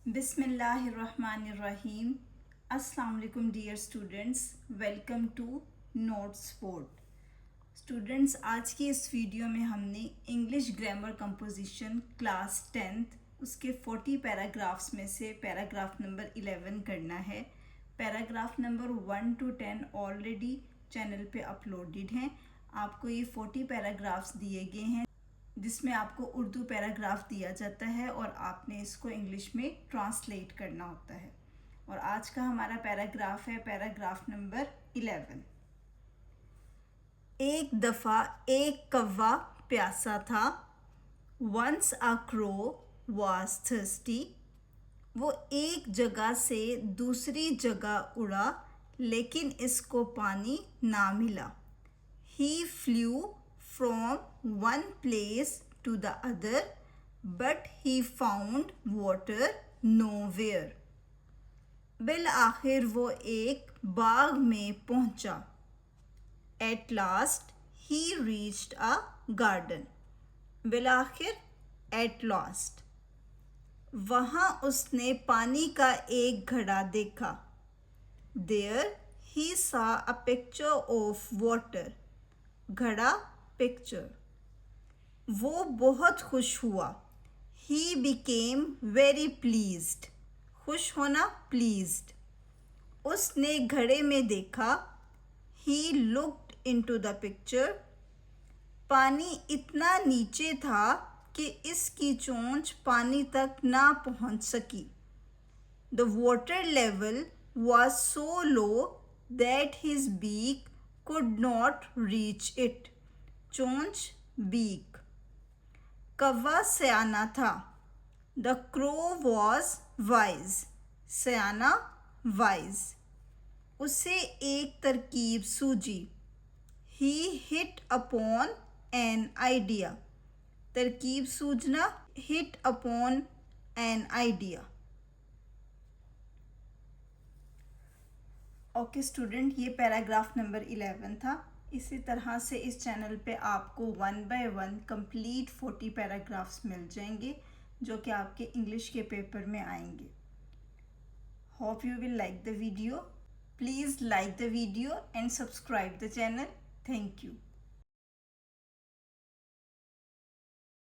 बिस्मिल्लाहिर्रहमानिर्रहीम। अस्सलाम वालेकुम dear students, welcome to notes sport. Students, आज की इस वीडियो में हमने English grammar composition class 10th उसके 40 पैराग्राफ्स में से पैराग्राफ नंबर 11 करना है। Paragraph number 1 to 10 already channel पे अपलोडेड हैं। आपको ये 40 पैराग्राफ्स दिए गए हैं जिसमें आपको उर्दू पैराग्राफ दिया जाता है और आपने इसको इंग्लिश में ट्रांसलेट करना होता है। और आज का हमारा पैराग्राफ है पैराग्राफ नंबर 11। एक दफ़ा एक कौवा प्यासा था। Once a crow was thirsty. वो एक जगह से दूसरी जगह उड़ा लेकिन इसको पानी ना मिला। He flew from one place to the other, but he found water nowhere. Bill आखिर वो एक बाग में पहुंचा। At last he reached a garden. Bill आखिर at last वहाँ उसने पानी का एक घड़ा देखा। There he saw a picture of water. घड़ा पिक्चर। वो बहुत खुश हुआ। He became very pleased. खुश होना pleased। उसने घड़े में देखा। He looked into the picture. पानी इतना नीचे था कि इसकी चोंच पानी तक ना पहुंच सकी। The water level was so low that his beak could not reach it. चोंच beak। कौवा सयाना था। The crow was wise. Siyana wise। उसे एक तरकीब सूझी। He hit upon an idea. तरकीब सूझना hit upon an idea। Okay student, ये paragraph number 11 था। इसी तरह से इस चैनल पे आपको 1 by 1 कंप्लीट 40 पैराग्राफ्स मिल जाएंगे जो कि आपके इंग्लिश के पेपर में आएंगे। Hope you will like the video. Please like the video and subscribe the channel. Thank you.